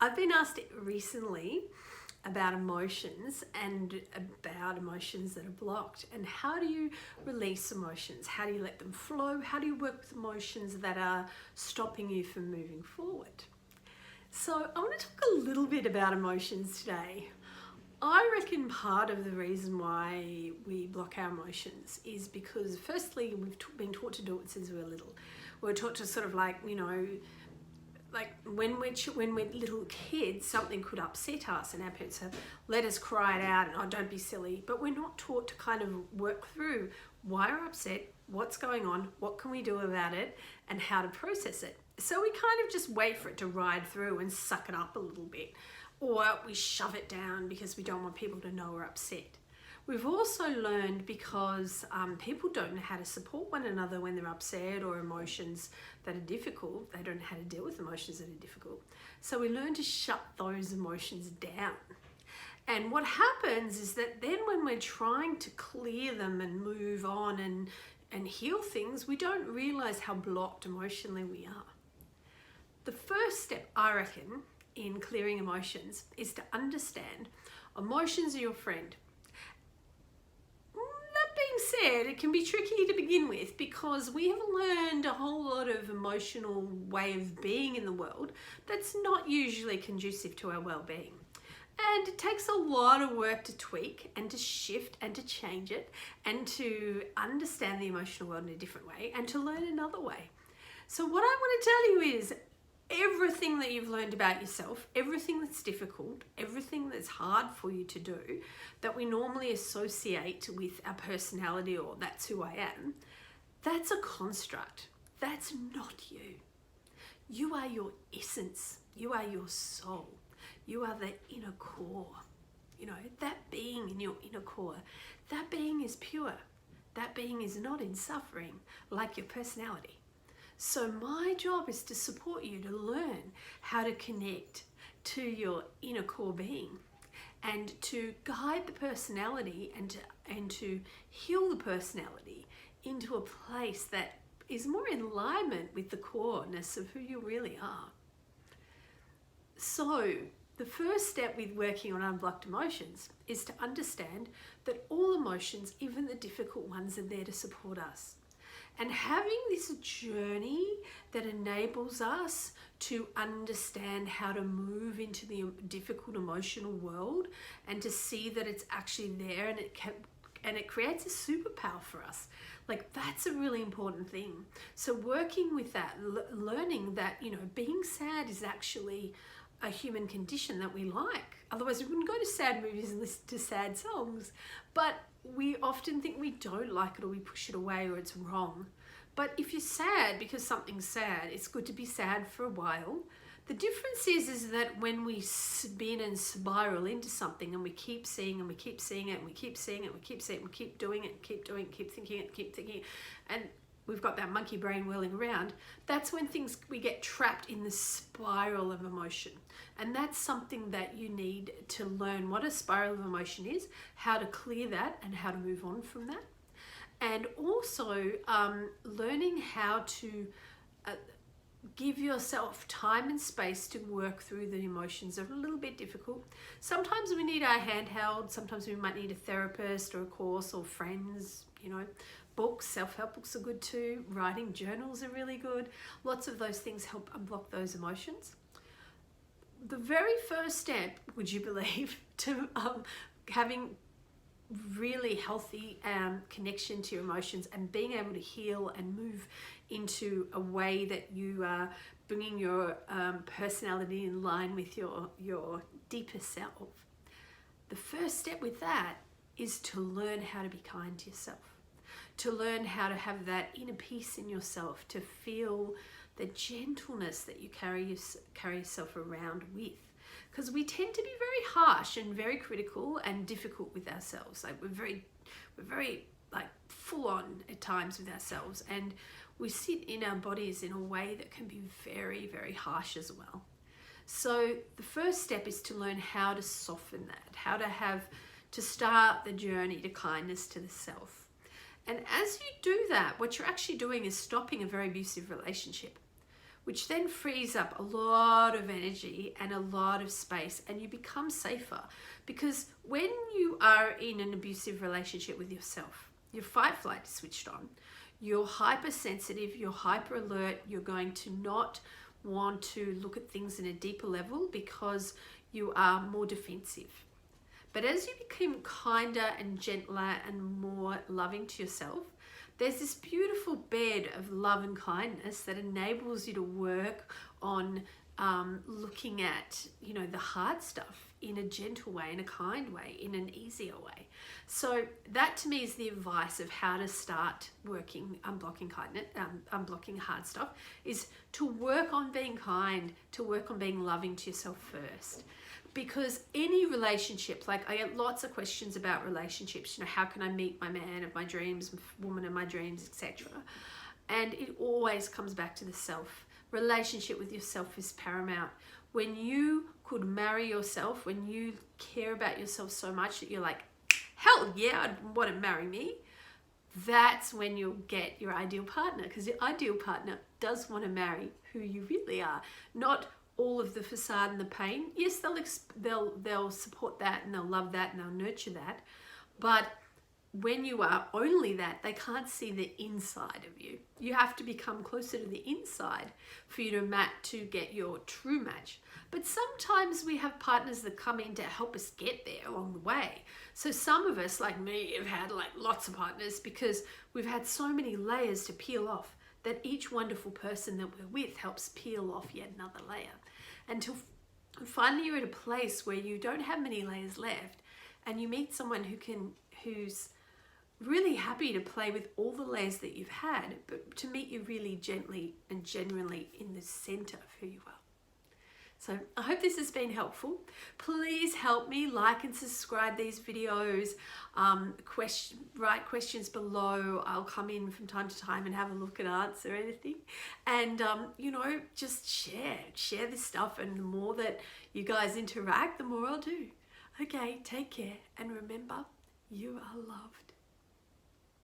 I've been asked recently about emotions and about emotions that are blocked, and how do you release emotions? How do you let them flow? How do you work with emotions that are stopping you from moving forward? So I want to talk a little bit about emotions today. I reckon part of the reason why we block our emotions is because, firstly, we've been taught to do it since we were little. We're taught to sort of like when we're little kids, something could upset us and our parents have let us cry it out and, oh, don't be silly. But we're not taught to kind of work through why we're upset, what's going on, what can we do about it, and how to process it. So we kind of just wait for it to ride through and suck it up a little bit. Or we shove it down because we don't want people to know we're upset. We've also learned, because people don't know how to support one another when they're upset or emotions that are difficult. They don't know how to deal with emotions that are difficult. So we learn to shut those emotions down. And what happens is that then when we're trying to clear them and move on and heal things, we don't realize how blocked emotionally we are. The first step, I reckon, in clearing emotions is to understand emotions are your friend. That being said, it can be tricky to begin with because we have learned a whole lot of emotional way of being in the world that's not usually conducive to our well-being. And it takes a lot of work to tweak and to shift and to change it and to understand the emotional world in a different way and to learn another way. So what I want to tell you is, everything that you've learned about yourself, everything that's difficult, everything that's hard for you to do, that we normally associate with our personality or that's who I am, that's a construct. That's not you. You are your essence. You are your soul. You are the inner core. You know, that being in your inner core, that being is pure. That being is not in suffering like your personality. So my job is to support you to learn how to connect to your inner core being and to guide the personality and to heal the personality into a place that is more in alignment with the coreness of who you really are. So the first step with working on unblocked emotions is to understand that all emotions, even the difficult ones, are there to support us. And having this journey that enables us to understand how to move into the difficult emotional world and to see that it's actually there and it creates a superpower for us. Like, that's a really important thing. So working with that, learning that, you know, being sad is actually a human condition that we like. Otherwise we wouldn't go to sad movies and listen to sad songs. But we often think we don't like it or we push it away or it's wrong. But if you're sad because something's sad, it's good to be sad for a while. The difference is that when we spin and spiral into something and we keep seeing and we keep seeing it and we keep seeing it and we keep seeing it and we keep doing it, keep doing it, keep thinking it, and we've got that monkey brain whirling around, that's when we get trapped in the spiral of emotion. And that's something that you need to learn what a spiral of emotion is, how to clear that and how to move on from that. And also learning how to give yourself time and space to work through the emotions that are a little bit difficult. Sometimes we need our hand held, sometimes we might need a therapist or a course or friends, you know. Books, self-help books are good too. Writing journals are really good. Lots of those things help unblock those emotions. The very first step, would you believe, to having really healthy connection to your emotions and being able to heal and move into a way that you are bringing your personality in line with your deeper self. The first step with that is to learn how to be kind to yourself. To learn how to have that inner peace in yourself, to feel the gentleness that you carry yourself around with. Because we tend to be very harsh and very critical and difficult with ourselves. Like we're very like full on at times with ourselves, and we sit in our bodies in a way that can be very, very harsh as well. So the first step is to learn how to soften that, how to start the journey to kindness to the self. And as you do that, what you're actually doing is stopping a very abusive relationship. which then frees up a lot of energy and a lot of space, and you become safer. Because when you are in an abusive relationship with yourself, your fight flight is switched on, you're hypersensitive, you're hyper alert, you're going to not want to look at things in a deeper level because you are more defensive. But as you become kinder and gentler and more loving to yourself, there's this beautiful bed of love and kindness that enables you to work on looking at, the hard stuff in a gentle way, in a kind way, in an easier way. So that to me is the advice of how to start working, unblocking kindness, unblocking hard stuff, is to work on being kind, to work on being loving to yourself first. Because any relationship, like I get lots of questions about relationships, how can I meet my man of my dreams, woman of my dreams, etc. And it always comes back to the self. Relationship with yourself is paramount. When you could marry yourself, when you care about yourself so much that you're like, hell yeah, I'd want to marry me, that's when you'll get your ideal partner, because your ideal partner does want to marry who you really are, not all of the facade and the pain. Yes, they'll support that and they'll love that and they'll nurture that, but when you are only that, they can't see the inside of you. You have to become closer to the inside for you to get your true match. But sometimes we have partners that come in to help us get there along the way. So some of us, like me, have had lots of partners because we've had so many layers to peel off, that each wonderful person that we're with helps peel off yet another layer, until finally you're at a place where you don't have many layers left, and you meet someone who's really happy to play with all the layers that you've had, but to meet you really gently and genuinely in the center of who you are. So I hope this has been helpful. Please help me like and subscribe these videos. Write questions below. I'll come in from time to time and have a look and answer anything. And, just share this stuff. And the more that you guys interact, the more I'll do. Okay, take care. And remember, you are loved.